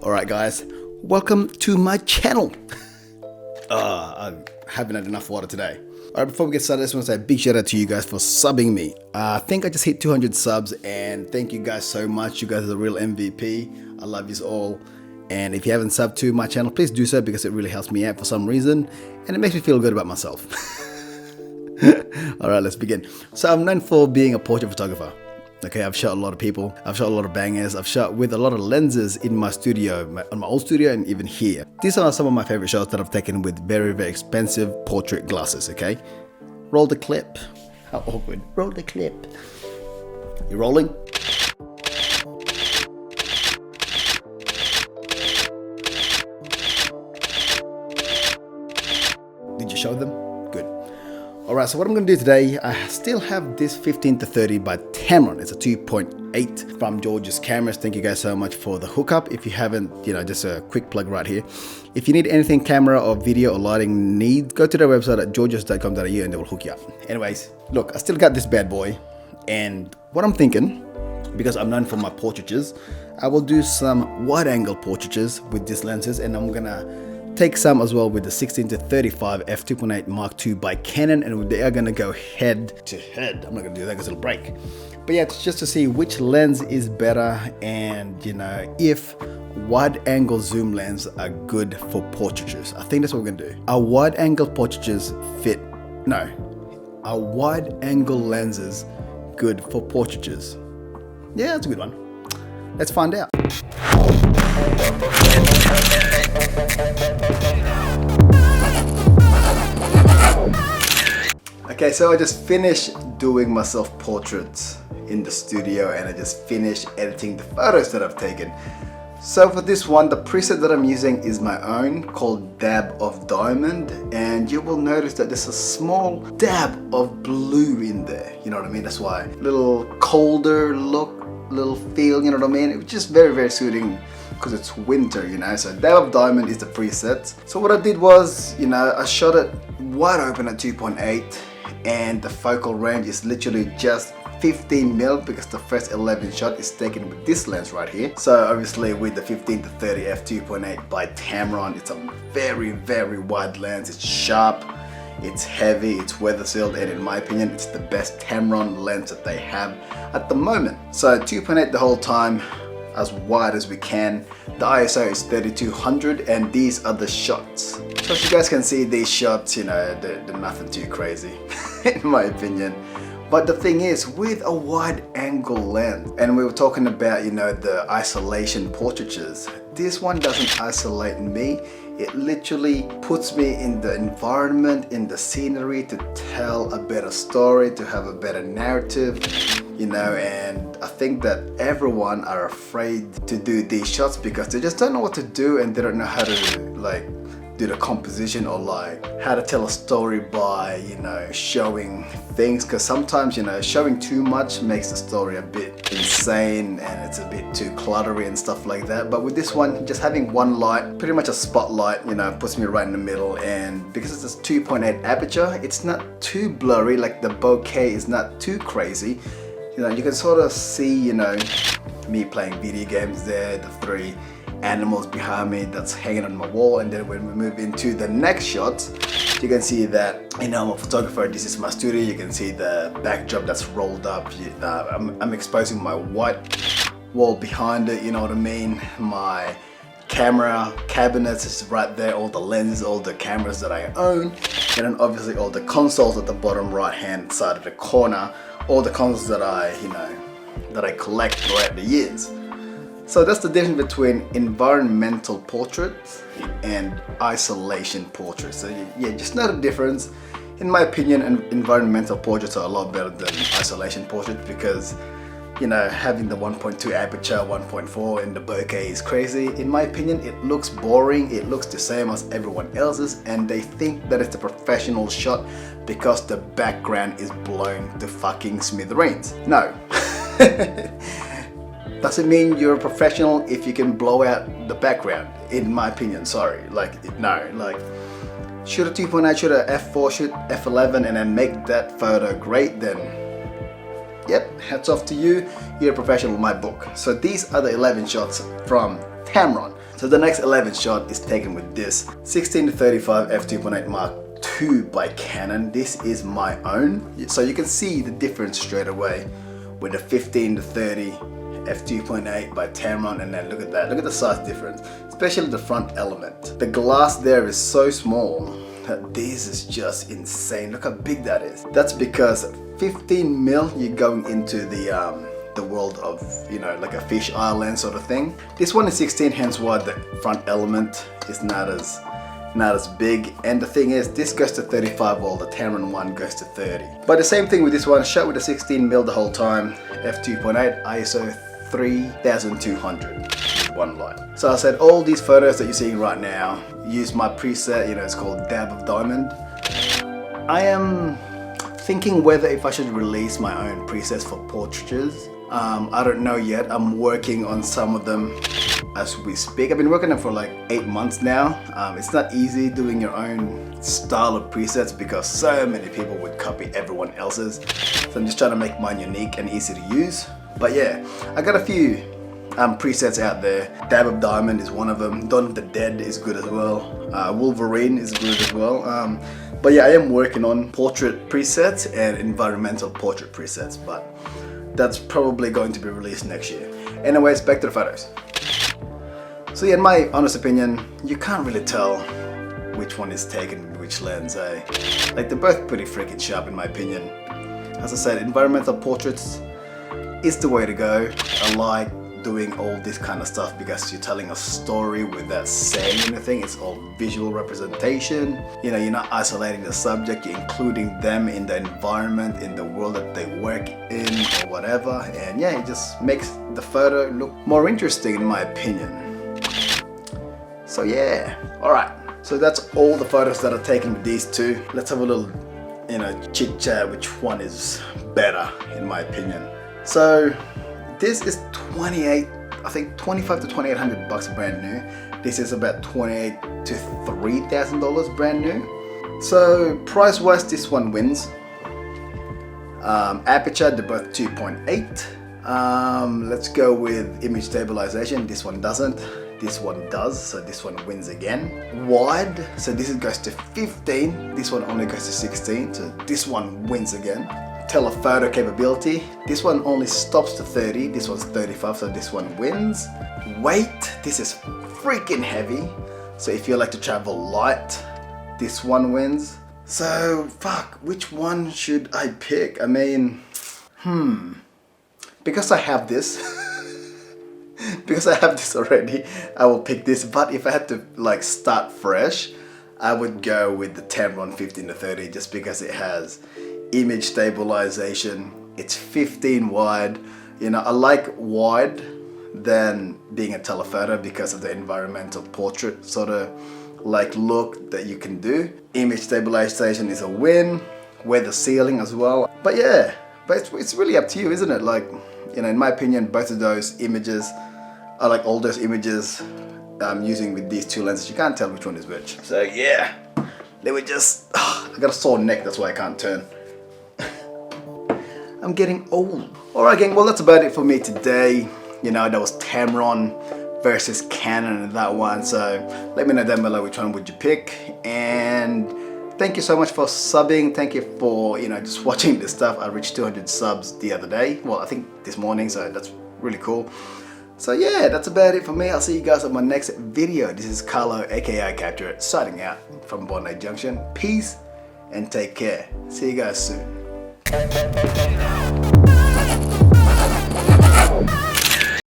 Alright guys, welcome to my channel. I haven't had enough water today. Alright, before we get started, I just want to say a big shout out to you guys for subbing me. I think I just hit 200 subs and thank you guys so much. You guys are the real MVP. I love you all. And if you haven't subbed to my channel, please do so because it really helps me out for some reason. And it makes me feel good about myself. Alright, let's begin. So I'm known for being a portrait photographer. Okay, I've shot a lot of people, I've shot a lot of bangers, I've shot with a lot of lenses in my studio, on my old studio and even here. These are some of my favorite shots that I've taken with very, very expensive portrait glasses, okay? Roll the clip. How awkward. Roll the clip. You rolling? Did you show them? Good. Alright, so what I'm going to do today, I still have this 15-30 by Tamron. It's a 2.8 from George's Cameras. Thank you guys so much for the hookup. If you haven't, just a quick plug right here. If you need anything camera or video or lighting needs, go to their website at georges.com.au and they will hook you up. Anyways, look, I still got this bad boy. And what I'm thinking, because I'm known for my portraitures, I will do some wide angle portraitures with these lenses, and I'm going to take some as well with the 16-35 f2.8 Mark II by Canon, and they are going to go head to head. I'm not going to do that because it'll break. But yeah, it's just to see which lens is better, and if wide angle zoom lens are good for portraitures. I think that's what we're going to do. Are wide angle portraitures are wide angle lenses good for portraitures? Yeah, that's a good one. Let's find out. Okay, so I just finished doing my self-portraits in the studio, and I just finished editing the photos that I've taken. So for this one, the preset that I'm using is my own, called Dab of Diamond, and you will notice that there's a small dab of blue in there, you know what I mean? That's why. Little colder look, little feel, you know what I mean? It's just very, very suiting because it's winter, so Dab of Diamond is the preset. So what I did was, I shot it wide open at 2.8, and the focal range is literally just 15mm because the first 11 shot is taken with this lens right here. So obviously with the 15-30 f2.8 by Tamron, it's a very, very wide lens. It's sharp, it's heavy, it's weather sealed, and in my opinion, it's the best Tamron lens that they have at the moment. So 2.8 the whole time, as wide as we can. The ISO is 3200, and these are the shots. So as you guys can see, these shots, they're nothing too crazy in my opinion. But the thing is, with a wide angle lens, and we were talking about, the isolation portraitures, this one doesn't isolate me. It literally puts me in the environment, in the scenery, to tell a better story, to have a better narrative, and I think that everyone are afraid to do these shots because they just don't know what to do, and they don't know how to do the composition, or how to tell a story by showing things, because sometimes showing too much makes the story a bit insane and it's a bit too cluttery and stuff like that. But with this one, just having one light, pretty much a spotlight, puts me right in the middle, and because it's a 2.8 aperture, it's not too blurry, like the bokeh is not too crazy. You can sort of see me playing video games there, the three animals behind me that's hanging on my wall, and then when we move into the next shot, you can see that I'm a photographer. This is my studio. You can see the backdrop that's rolled up. I'm exposing my white wall behind it, you know what I mean? My camera cabinets is right there, all the lenses, all the cameras that I own, and then obviously all the consoles at the bottom right hand side of the corner, all the consoles that I collect throughout the years. So that's the difference between environmental portraits and isolation portraits. So yeah, just know the difference. In my opinion, environmental portraits are a lot better than isolation portraits because, having the 1.2 aperture, 1.4 and the bokeh is crazy. In my opinion, it looks boring. It looks the same as everyone else's, and they think that it's a professional shot because the background is blown to fucking smithereens. No. Doesn't mean you're a professional if you can blow out the background, in my opinion. Sorry, no, shoot a 2.8, shoot a f4, shoot f11, and then make that photo great, then yep, hats off to you, you're a professional in my book. So these are the 11 shots from Tamron. So the next 11 shot is taken with this 16-35 f2.8 Mark II by Canon. This is my own. So you can see the difference straight away with the 15-30 f2.8 by Tamron, and then look at that. Look at the size difference, especially the front element. The glass there is so small that this is just insane. Look how big that is. That's because 15 mil, you're going into the world of, you know, like a fish eye lens sort of thing. This one is 16, hence why the front element is not as big. And the thing is, this goes to 35 while the Tamron one goes to 30. But the same thing with this one, shot with a 16 mil the whole time, f2.8, ISO 3200 one light. So I said all these photos that you're seeing right now, use my preset, you know, it's called Dab of Diamond. I am thinking whether if I should release my own presets for portraitures. I don't know yet. I'm working on some of them as we speak. I've been working on them for like 8 months now. It's not easy doing your own style of presets because so many people would copy everyone else's. So I'm just trying to make mine unique and easy to use. But yeah, I got a few presets out there. Dab of Diamond is one of them. Dawn of the Dead is good as well. Wolverine is good as well. But yeah, I am working on portrait presets and environmental portrait presets, but that's probably going to be released next year. Anyways, back to the photos. So yeah, in my honest opinion, you can't really tell which one is taken with which lens, eh? Like, they're both pretty freaking sharp in my opinion. As I said, environmental portraits is the way to go. I like doing all this kind of stuff because you're telling a story without saying anything. It's all visual representation. You know, you're not isolating the subject, you're including them in the environment, in the world that they work in or whatever. And yeah, it just makes the photo look more interesting in my opinion. So yeah, alright. So that's all the photos that are taken with these two. Let's have a little, you know, chit chat which one is better in my opinion. So this is 28, I think 25 to 2,800 bucks brand new. This is about 28 to $3,000 brand new. So price wise, this one wins. Aputure, they're both 2.8. Let's go with image stabilization. This one doesn't. This one does, so this one wins again. Wide, so this goes to 15. This one only goes to 16, so this one wins again. Telephoto capability, this one only stops to 30, this one's 35, so this one wins. Weight, this is freaking heavy, so if you like to travel light, this one wins. So fuck, which one should I pick? I mean, because I have this because I have this already, I will pick this. But if I had to like start fresh, I would go with the Tamron 15-30 just because it has image stabilization. It's 15 wide. You know, I like wide than being a telephoto because of the environmental portrait sort of like look that you can do. Image stabilization is a win. Weather sealing as well. But yeah, but it's really up to you, isn't it? Like, you know, in my opinion, both of those images are like all those images I'm using with these two lenses. You can't tell which one is which. So yeah, let me just, I got a sore neck, that's why I can't turn. I'm getting old. Alright gang, well that's about it for me today. You know, that was Tamron versus Canon in that one. So let me know down below which one would you pick. And thank you so much for subbing. Thank you for, you know, just watching this stuff. I reached 200 subs the other day. Well, I think this morning, so that's really cool. So yeah, that's about it for me. I'll see you guys on my next video. This is Karlo, aka Aputure, signing out from Bondi Junction. Peace and take care. See you guys soon.